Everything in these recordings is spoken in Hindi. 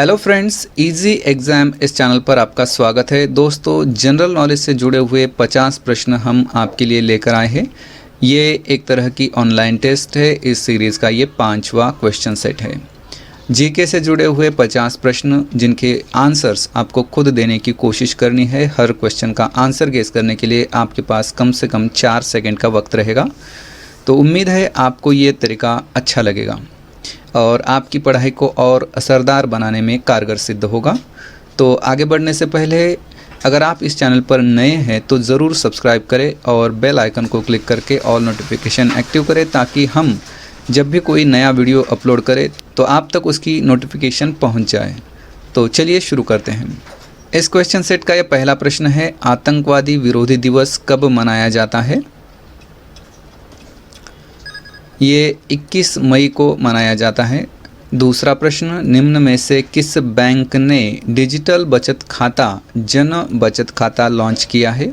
हेलो फ्रेंड्स, इजी एग्ज़ाम इस चैनल पर आपका स्वागत है। दोस्तों, जनरल नॉलेज से जुड़े हुए 50 प्रश्न हम आपके लिए लेकर आए हैं। ये एक तरह की ऑनलाइन टेस्ट है। इस सीरीज़ का ये 5वां क्वेश्चन सेट है। जीके से जुड़े हुए 50 प्रश्न जिनके आंसर्स आपको खुद देने की कोशिश करनी है। हर क्वेश्चन का आंसर गेस करने के लिए आपके पास कम से कम 4 सेकेंड का वक्त रहेगा। तो उम्मीद है आपको ये तरीका अच्छा लगेगा और आपकी पढ़ाई को और असरदार बनाने में कारगर सिद्ध होगा। तो आगे बढ़ने से पहले अगर आप इस चैनल पर नए हैं तो ज़रूर सब्सक्राइब करें और बेल आइकन को क्लिक करके ऑल नोटिफिकेशन एक्टिव करें, ताकि हम जब भी कोई नया वीडियो अपलोड करें तो आप तक उसकी नोटिफिकेशन पहुंच जाए। तो चलिए शुरू करते हैं। इस क्वेश्चन सेट का यह पहला प्रश्न है, आतंकवादी विरोधी दिवस कब मनाया जाता है? ये 21 मई को मनाया जाता है। दूसरा प्रश्न, निम्न में से किस बैंक ने डिजिटल बचत खाता जन बचत खाता लॉन्च किया है?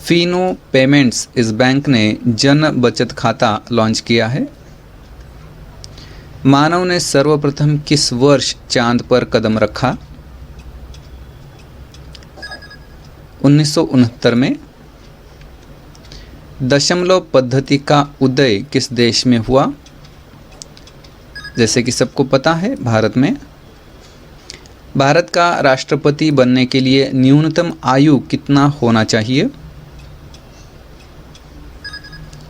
फिनो पेमेंट्स इस बैंक ने जन बचत खाता लॉन्च किया है। मानव ने सर्वप्रथम किस वर्ष चांद पर कदम रखा? 1969 में। दशमलव पद्धति का उदय किस देश में हुआ? जैसे कि सबको पता है, भारत में। भारत का राष्ट्रपति बनने के लिए न्यूनतम आयु कितना होना चाहिए?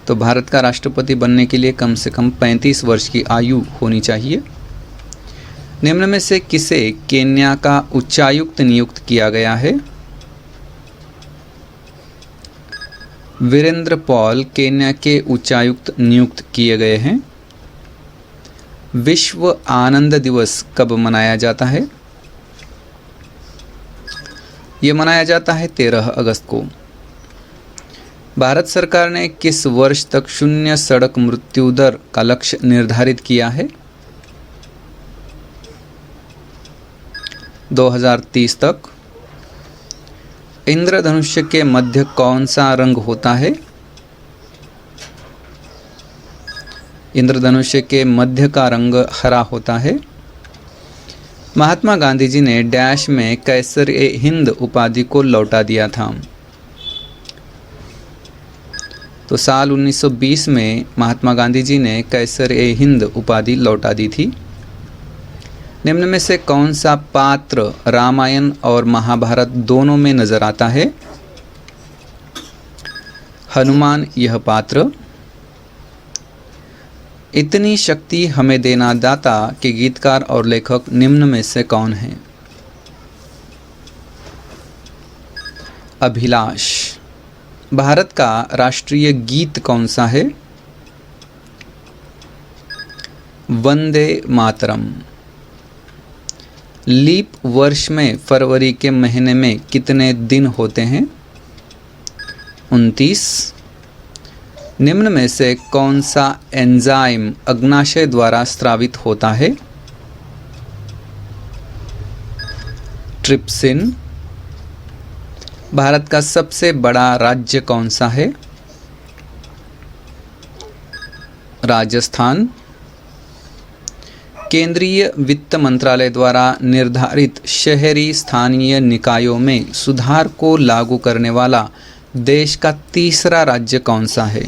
तो भारत का राष्ट्रपति बनने के लिए कम से कम 35 वर्ष की आयु होनी चाहिए। निम्न में से किसे केन्या का उच्चायुक्त नियुक्त किया गया है? वीरेंद्र पॉल केन्या के उच्चायुक्त नियुक्त किए गए हैं। विश्व आनंद दिवस कब मनाया जाता है? ये मनाया जाता है 13 अगस्त को। भारत सरकार ने किस वर्ष तक शून्य सड़क मृत्यु दर का लक्ष्य निर्धारित किया है? 2030 तक। इंद्रधनुष्य के मध्य कौन सा रंग होता है? इंद्रधनुष्य के मध्य का रंग हरा होता है। महात्मा गांधी जी ने डैश में कैसर-ए-हिंद उपाधि को लौटा दिया था। तो साल 1920 में महात्मा गांधी जी ने कैसर-ए-हिंद उपाधि लौटा दी थी। निम्न में से कौन सा पात्र रामायण और महाभारत दोनों में नजर आता है? हनुमान यह पात्र। इतनी शक्ति हमें देना दाता के गीतकार और लेखक निम्न में से कौन हैं? अभिलाष। भारत का राष्ट्रीय गीत कौन सा है? वंदे मातरम। लीप वर्ष में फरवरी के महीने में कितने दिन होते हैं? 29। निम्न में से कौन सा एंजाइम अग्नाशय द्वारा स्रावित होता है? ट्रिप्सिन। भारत का सबसे बड़ा राज्य कौन सा है? राजस्थान। केंद्रीय वित्त मंत्रालय द्वारा निर्धारित शहरी स्थानीय निकायों में सुधार को लागू करने वाला देश का तीसरा राज्य कौन सा है?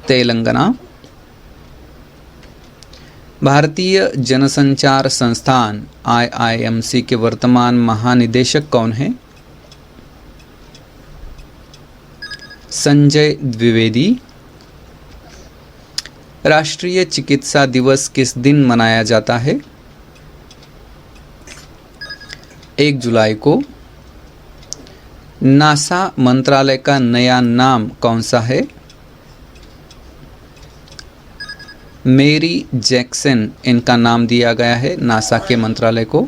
तेलंगाना। भारतीय जनसंचार संस्थान IIMC के वर्तमान महानिदेशक कौन हैं? संजय द्विवेदी। राष्ट्रीय चिकित्सा दिवस किस दिन मनाया जाता है? 1 जुलाई को। नासा मंत्रालय का नया नाम कौन सा है? मेरी जैक्सन इनका नाम दिया गया है नासा के मंत्रालय को।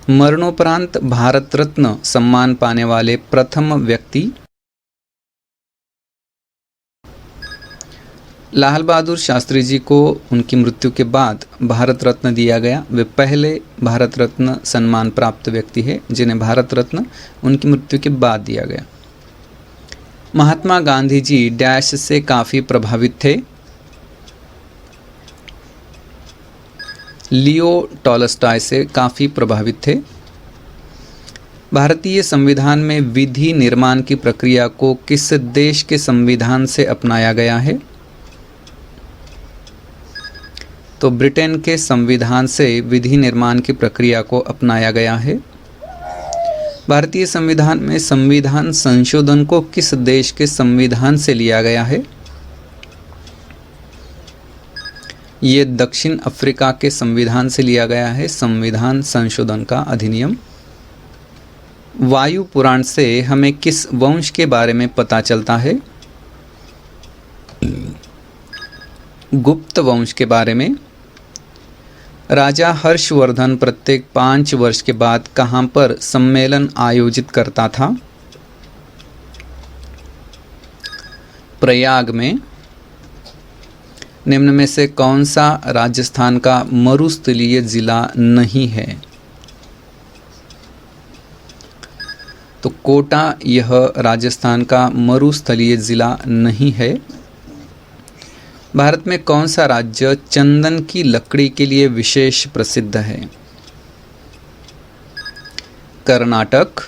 मरणोपरांत भारत रत्न सम्मान पाने वाले प्रथम व्यक्ति? लाल बहादुर शास्त्री जी को उनकी मृत्यु के बाद भारत रत्न दिया गया। वे पहले भारत रत्न सम्मान प्राप्त व्यक्ति है जिन्हें भारत रत्न उनकी मृत्यु के बाद दिया गया। महात्मा गांधी जी डैश से काफ़ी प्रभावित थे। लियो टॉलस्टॉय से काफ़ी प्रभावित थे। भारतीय संविधान में विधि निर्माण की प्रक्रिया को किस देश के संविधान से अपनाया गया है? तो ब्रिटेन के संविधान से विधि निर्माण की प्रक्रिया को अपनाया गया है। भारतीय संविधान में संविधान संशोधन को किस देश के संविधान से लिया गया है? ये दक्षिण अफ्रीका के संविधान से लिया गया है, संविधान संशोधन का अधिनियम। वायु पुराण से हमें किस वंश के बारे में पता चलता है? गुप्त वंश के बारे में। राजा हर्षवर्धन प्रत्येक 5 वर्ष के बाद कहाँ पर सम्मेलन आयोजित करता था? प्रयाग में। निम्न में से कौन सा राजस्थान का मरुस्थलीय जिला नहीं है? तो कोटा यह राजस्थान का मरुस्थलीय जिला नहीं है। भारत में कौन सा राज्य चंदन की लकड़ी के लिए विशेष प्रसिद्ध है? कर्नाटक।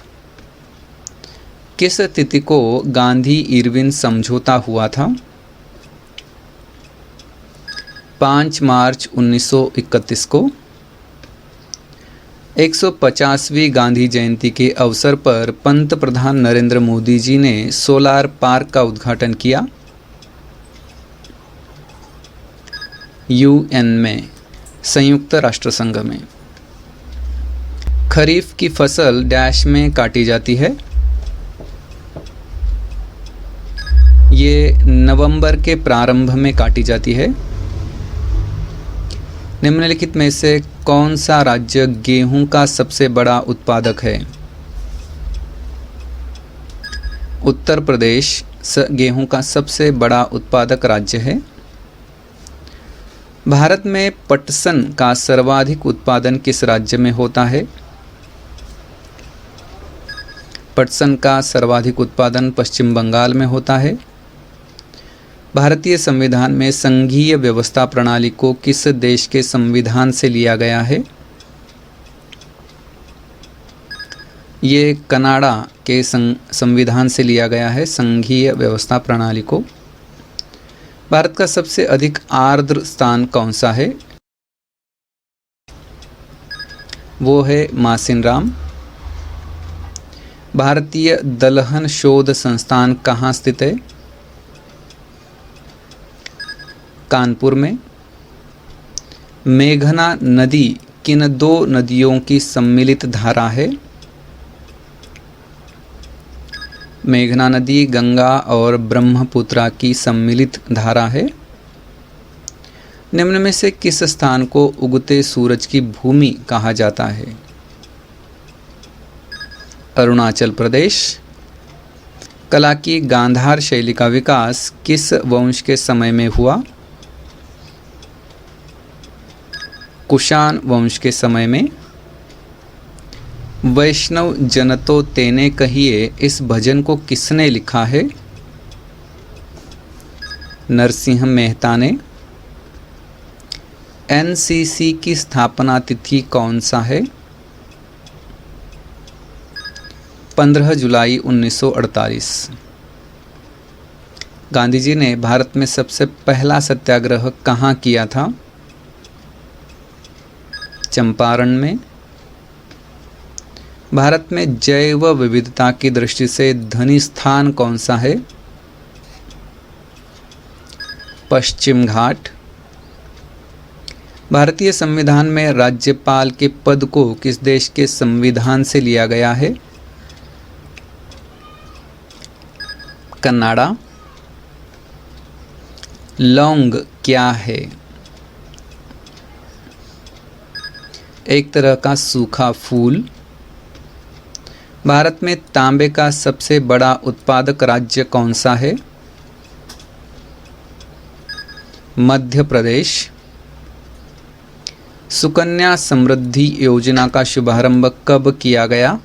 किस तिथि को गांधी इरविन समझौता हुआ था? 5 मार्च 1931 को। 150वीं गांधी जयंती के अवसर पर पंत प्रधान नरेंद्र मोदी जी ने सोलार पार्क का उद्घाटन किया। यूएन में, संयुक्त राष्ट्र संघ में। खरीफ की फसल डैश में काटी जाती है? ये नवंबर के प्रारंभ में काटी जाती है। निम्नलिखित में से कौन सा राज्य गेहूं का सबसे बड़ा उत्पादक है? उत्तर प्रदेश गेहूं का सबसे बड़ा उत्पादक राज्य है। भारत में पटसन का सर्वाधिक उत्पादन किस राज्य में होता है? पटसन का सर्वाधिक उत्पादन पश्चिम बंगाल में होता है। भारतीय संविधान में संघीय व्यवस्था प्रणाली को किस देश के संविधान से लिया गया है? ये कनाडा के संविधान से लिया गया है, संघीय व्यवस्था प्रणाली को। भारत का सबसे अधिक आर्द्र स्थान कौन सा है? वो है मासिनराम। भारतीय दलहन शोध संस्थान कहाँ स्थित है? कानपुर में। मेघना नदी किन 2 नदियों की सम्मिलित धारा है? मेघना नदी गंगा और ब्रह्मपुत्रा की सम्मिलित धारा है। निम्न में से किस स्थान को उगते सूरज की भूमि कहा जाता है? अरुणाचल प्रदेश। कला की गांधार शैली का विकास किस वंश के समय में हुआ? कुषाण वंश के समय में। वैष्णव जन तो तेने कहिए इस भजन को किसने लिखा है? नरसिंह मेहता ने। एनसीसी की स्थापना तिथि कौन सा है? 15 जुलाई 1948। गांधी जी ने भारत में सबसे पहला सत्याग्रह कहाँ किया था? चंपारण में। भारत में जैव विविधता की दृष्टि से धनी स्थान कौन सा है? पश्चिम घाट। भारतीय संविधान में राज्यपाल के पद को किस देश के संविधान से लिया गया है? कनाडा। लौंग क्या है? एक तरह का सूखा फूल। भारत में तांबे का सबसे बड़ा उत्पादक राज्य कौन सा है? मध्य प्रदेश। सुकन्या समृद्धि योजना का शुभारंभ कब किया गया?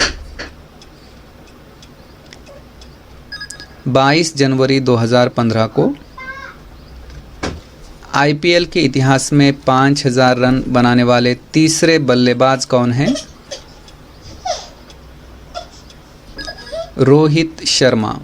22 जनवरी 2015 को आईपीएल के इतिहास में 5000 रन बनाने वाले तीसरे बल्लेबाज कौन हैं? रोहित शर्मा।